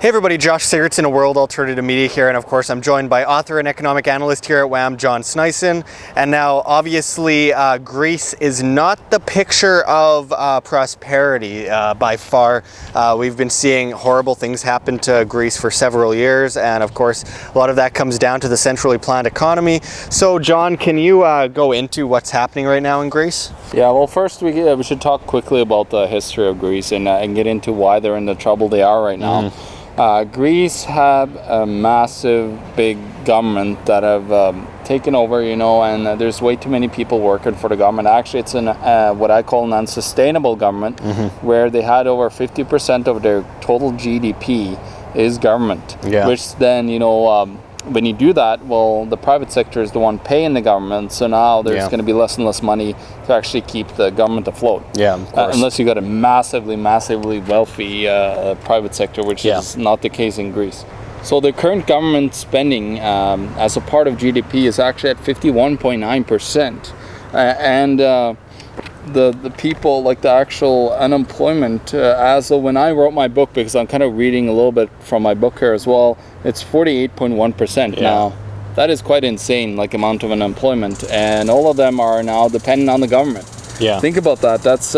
Hey everybody, Josh Sigurdson of World Alternative Media here, and of course I'm joined by author and economic analyst here at WAM, John Sneisen. And now obviously Greece is not the picture of prosperity by far. We've been seeing horrible things happen to Greece for several years, and of course a lot of that comes down to the centrally planned economy. So John, can you go into what's happening right now in Greece? Yeah, well, first we should talk quickly about the history of Greece and get into why they're in the trouble they are right now. Greece had a massive, big government that have taken over, and there's way too many people working for the government. Actually, it's what I call an unsustainable government, where they had over 50% of their total GDP is government, which then, when you do that, well, the private sector is the one paying the government, so now there's going to be less and less money to actually keep the government afloat. Yeah, of course. Unless you got a massively wealthy private sector, which is not the case in Greece. So the current government spending as a part of GDP is actually at 51.9%. And the people, like the actual unemployment, as of when I wrote my book, because I'm kind of reading a little bit from my book here as well, it's 48.1%. Now that is quite insane, like amount of unemployment, and all of them are now dependent on the government. Think about that. That's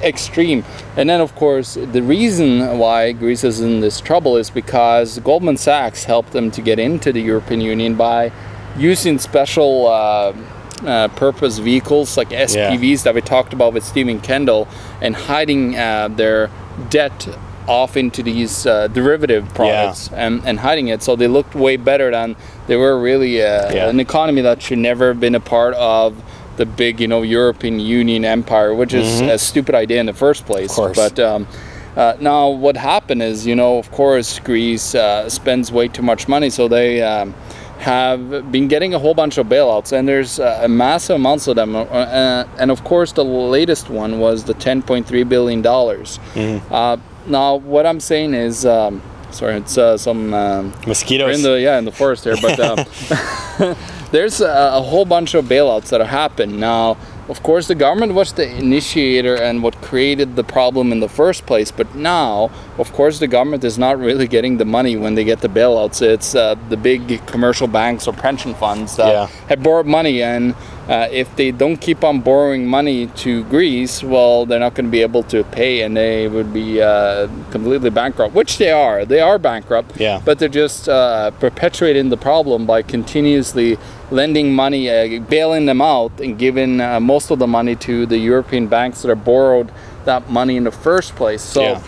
extreme. And then of course the reason why Greece is in this trouble is because Goldman Sachs helped them to get into the European Union by using special purpose vehicles like SPVs that we talked about with Stephen Kendall, and hiding their debt off into these derivative products and hiding it, so they looked way better than they were really an economy that should never have been a part of the big European Union empire, which is a stupid idea in the first place. But now what happened is, of course Greece spends way too much money, so they have been getting a whole bunch of bailouts, and there's massive amounts of them, and of course the latest one was the $10.3 billion. Now what I'm saying is, sorry, it's some mosquitoes in the forest here, but there's a whole bunch of bailouts that have happened. Now of course the government was the initiator and what created the problem in the first place, but now of course the government is not really getting the money when they get the bailouts. It's the big commercial banks or pension funds that have borrowed money, and if they don't keep on borrowing money to Greece, well, they're not going to be able to pay, and they would be completely bankrupt, which they are bankrupt, but they're just perpetuating the problem by continuously lending money, bailing them out, and giving most of the money to the European banks that have borrowed that money in the first place. So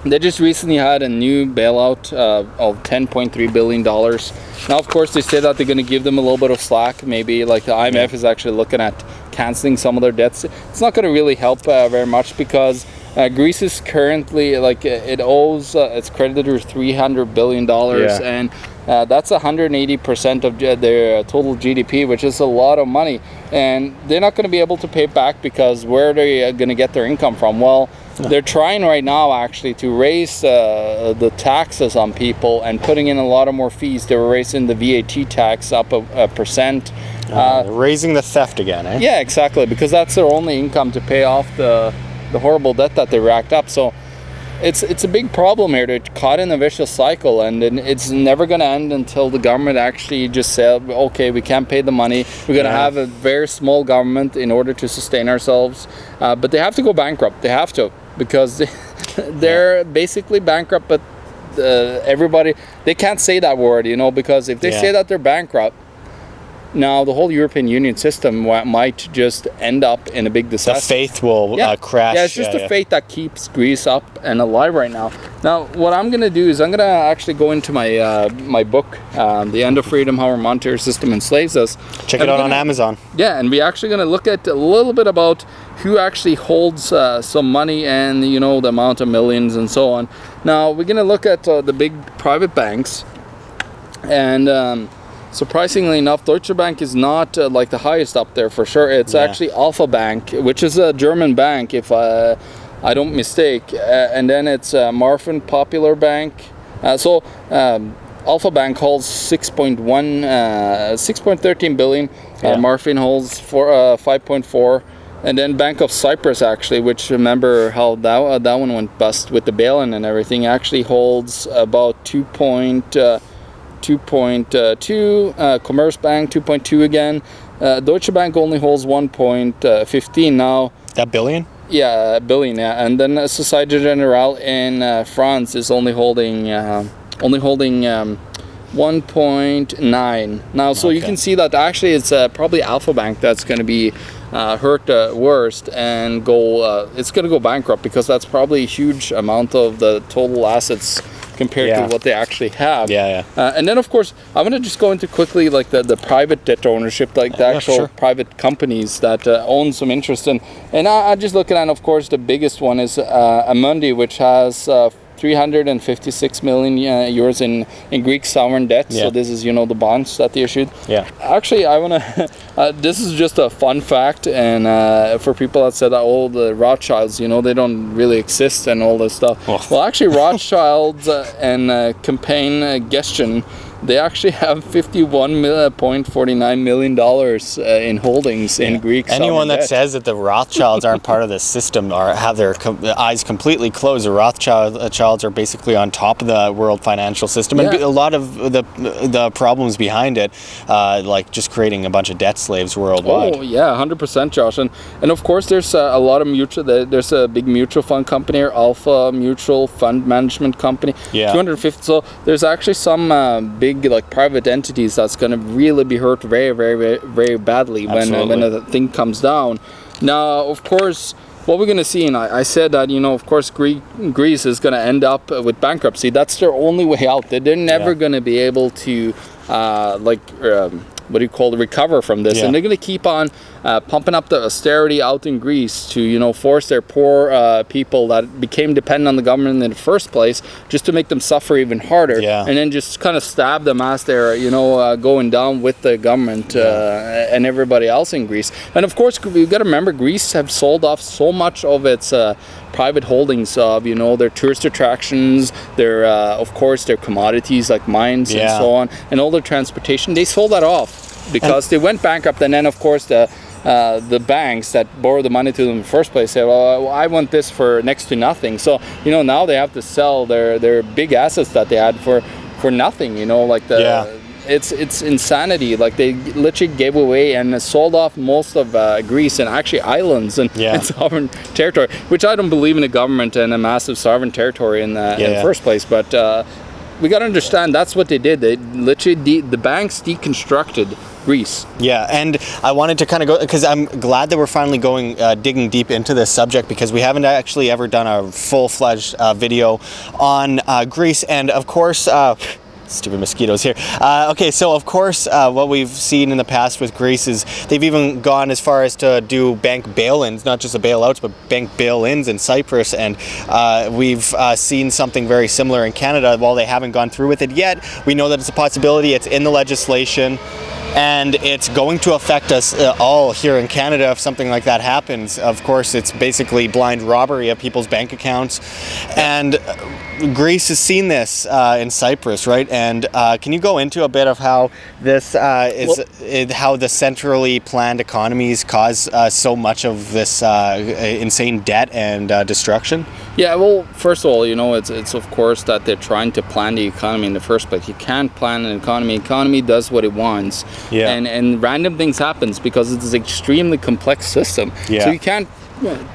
they just recently had a new bailout of $10.3 billion. Now, of course, they say that they're going to give them a little bit of slack. Maybe like the IMF is actually looking at canceling some of their debts. It's not going to really help very much, because Greece is currently, it owes its creditors $300 billion, and that's 180% of their total GDP, which is a lot of money. And they're not going to be able to pay it back, because where are they going to get their income from? Well, they're trying right now actually to raise the taxes on people and putting in a lot of more fees. They were raising the VAT tax up a percent. Raising the theft again, eh? Yeah, exactly, because that's their only income to pay off the horrible debt that they racked up. So it's a big problem here. They're caught in a vicious cycle, and it's never going to end until the government actually just said, okay, we can't pay the money. We're going to have a very small government in order to sustain ourselves. But they have to go bankrupt. They have to, because they're basically bankrupt, but everybody, they can't say that word, because if they say that they're bankrupt, now the whole European Union system might just end up in a big disaster. The faith will crash. Yeah, it's just the faith that keeps Greece up and alive right now. Now, what I'm going to do is I'm going to actually go into my my book, The End of Freedom, How Our Monetary System Enslaves Us. Check it out on Amazon. Yeah, and we're actually going to look at a little bit about who actually holds some money, and, the amount of millions and so on. Now, we're going to look at the big private banks, and surprisingly enough, Deutsche Bank is not like the highest up there for sure. It's actually Alpha Bank, which is a German bank, if I don't mistake. And then it's Marfin Popular Bank. So Alpha Bank holds 6.13 billion. Marfin holds 5.4. And then Bank of Cyprus, actually, which remember how that one went bust with the bail-in and everything, actually holds about 2.2, Commerzbank 2.2 again. Deutsche Bank only holds 1.15 now. That billion? Yeah, billion. Yeah, and then Société Générale in France is only holding 1.9 now. So you can see that actually it's probably Alpha Bank that's going to be hurt worst and it's going to go bankrupt, because that's probably a huge amount of the total assets compared to what they actually have. And then of course I'm going to just go into quickly like the private debt ownership, like the actual private companies that own some interest in. And I just look at, and of course the biggest one is Amundi, which has 356 million euros in Greek sovereign debt. So this is, the bonds that they issued. Actually, I want to this is just a fun fact, and for people that said that the Rothschilds, they don't really exist and all this stuff. Well, actually Rothschilds and campaign Gestion, they actually have $51.49 million in holdings in Greek sovereign Anyone that debt. says that the Rothschilds aren't part of the system or have their eyes completely closed. The Rothschilds are basically on top of the world financial system, and a lot of the problems behind it, like just creating a bunch of debt slaves worldwide. Oh yeah, 100%, Josh. And of course there's a lot of there's a big mutual fund company here, Alpha Mutual Fund Management Company, 250. So there's actually some big like private entities that's going to really be hurt very, very, very badly when the thing comes down. Now, of course, what we're going to see, and I said that, of course, Greece is going to end up with bankruptcy. That's their only way out. They're never going to be able to recover from this, and they're going to keep on pumping up the austerity out in Greece to force their poor people that became dependent on the government in the first place just to make them suffer even harder, and then just kind of stab them as they're going down with the government and everybody else in Greece. And of course we've got to remember, Greece have sold off so much of its private holdings of their tourist attractions, their of course their commodities like mines and so on, and all their transportation. They sold that off because they went bankrupt, and then of course the banks that borrowed the money to them in the first place said, well, I want this for next to nothing. So now they have to sell their big assets that they had for nothing. It's insanity. Like they literally gave away and sold off most of Greece, and actually islands and sovereign territory, which I don't believe in a government and a massive sovereign territory in the first place. But we got to understand that's what they did. They literally the banks deconstructed Greece. Yeah, and I wanted to kind of go, because I'm glad that we're finally digging deep into this subject, because we haven't actually ever done a full-fledged video on Greece. And of course, stupid mosquitoes here. Okay, so of course, what we've seen in the past with Greece is they've even gone as far as to do bank bail-ins, not just the bailouts, but bank bail-ins in Cyprus. And we've seen something very similar in Canada. While they haven't gone through with it yet, we know that it's a possibility. It's in the legislation, and it's going to affect us all here in Canada if something like that happens. Of course, it's basically blind robbery of people's bank accounts. And Greece has seen this in Cyprus, right? And can you go into a bit of how this how the centrally planned economies cause so much of this insane debt and destruction? Yeah, well, first of all, it's of course that they're trying to plan the economy in the first place. You can't plan an economy. Economy does what it wants. And random things happens because it's an extremely complex system. So you can't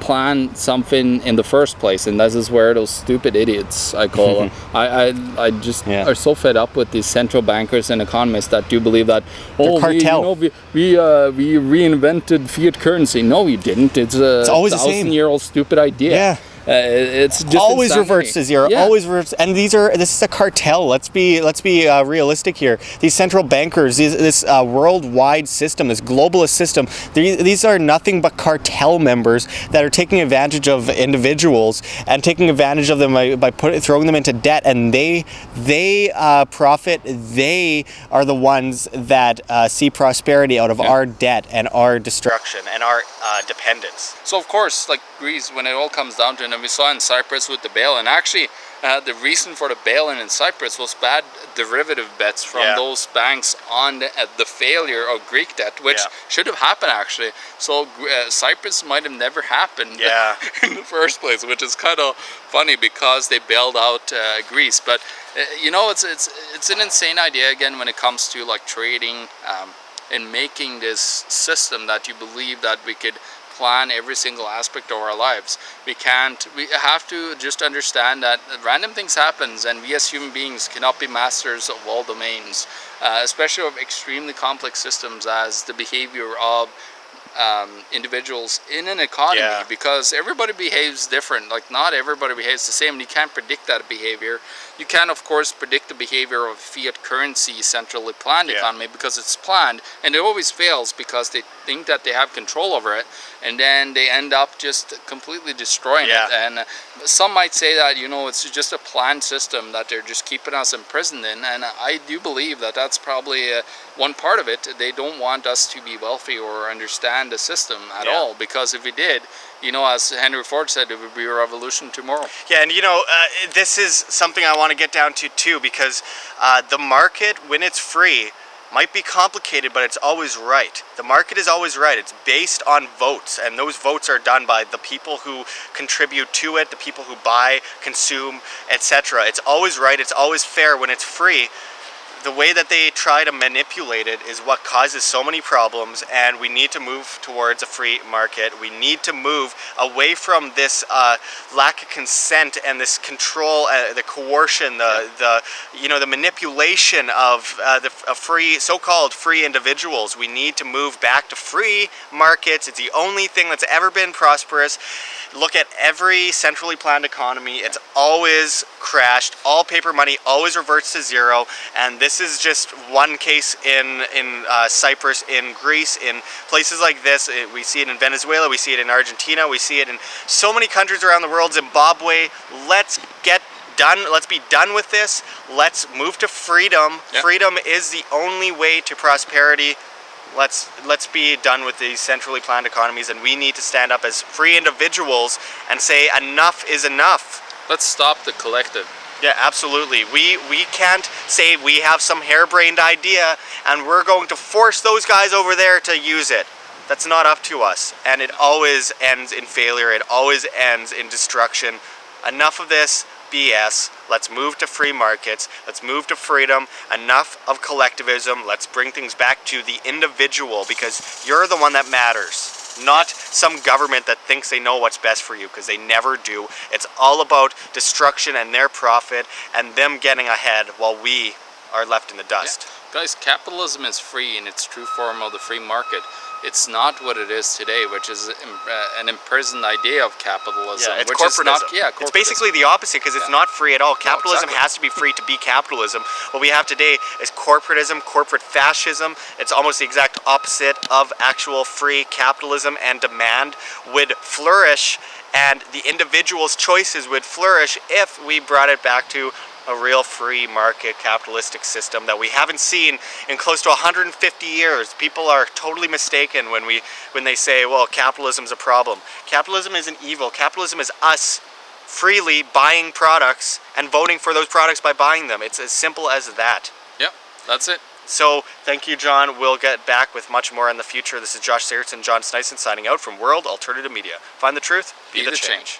plan something in the first place, and this is where those stupid idiots, I call them, I just are so fed up with these central bankers and economists that do believe that cartel. we reinvented fiat currency. No, you didn't. It's always the same 1,000-year-old stupid idea. It's just always insanity. reverts to zero. Always reverts, and this is a cartel. Let's be realistic here. These central bankers, this worldwide system, this globalist system, these are nothing but cartel members that are taking advantage of individuals and taking advantage of them by throwing them into debt, and they profit. They are the ones that see prosperity out of our debt and our destruction and our dependence. So of course, like Greece when it all comes down to it. And we saw in Cyprus with the bail-in. Actually, the reason for the bail-in in Cyprus was bad derivative bets from those banks on the failure of Greek debt, which should have happened actually. So Cyprus might have never happened in the first place, which is kind of funny because they bailed out Greece. But you know, it's an insane idea again when it comes to like trading and making this system that you believe that we could plan every single aspect of our lives. We have to just understand that random things happens, and we as human beings cannot be masters of all domains, especially of extremely complex systems as the behavior of individuals in an economy, because everybody behaves different. Like not everybody behaves the same, and you can't predict that behavior. You can of course predict the behavior of fiat currency centrally planned economy because it's planned, and it always fails because they think that they have control over it, and then they end up just completely destroying it. And some might say that, you know, it's just a planned system that they're just keeping us imprisoned in, and I do believe that that's probably one part of it. They don't want us to be wealthy or understand the system at all, because if we did, you know, as Henry Ford said, it would be a revolution tomorrow. Yeah, and you know, this is something I want to get down to too, because the market, when it's free, might be complicated, but it's always right. The market is always right. It's based on votes, and those votes are done by the people who contribute to it, the people who buy, consume, etc. It's always right. It's always fair when it's free. The way that they try to manipulate it is what causes so many problems, and we need to move towards a free market. We need to move away from this lack of consent and this control, the coercion, the you know, the manipulation of the free, so-called free individuals. We need to move back to free markets. It's the only thing that's ever been prosperous. Look at every centrally planned economy. It's always crashed. All paper money always reverts to zero, and this is just one case in Cyprus, in Greece, in places like this. We see it in Venezuela, we see it in Argentina, we see it in so many countries around the world, Zimbabwe. Let's get done. Let's be done with this. Let's move to freedom. Freedom is the only way to prosperity. Let's be done with these centrally planned economies, and we need to stand up as free individuals and say enough is enough. Let's stop the collective. Yeah, absolutely. We can't say we have some harebrained idea and we're going to force those guys over there to use it. That's not up to us, and it always ends in failure. It always ends in destruction. Enough of this BS. Let's move to free markets. Let's move to freedom. Enough of collectivism. Let's bring things back to the individual, because you're the one that matters. Not some government that thinks they know what's best for you, because they never do. It's all about destruction and their profit and them getting ahead while we are left in the dust. Guys, capitalism is free in its true form of the free market. It's not what it is today, which is an imprisoned idea of capitalism. Yeah, it's which corporatism. Is not, corporatism. It's basically the opposite, because it's not free at all. Capitalism has to be free to be capitalism. What we have today is corporatism, corporate fascism. It's almost the exact opposite of actual free capitalism, and demand would flourish, and the individual's choices would flourish if we brought it back to a real free market capitalistic system that we haven't seen in close to 150 years. People are totally mistaken when they say, well, capitalism's a problem. Capitalism isn't evil. Capitalism is us freely buying products and voting for those products by buying them. It's as simple as that. Yep, that's it. So, thank you, John. We'll get back with much more in the future. This is Sigurdson, John Sneisen signing out from World Alternative Media. Find the truth, be the change.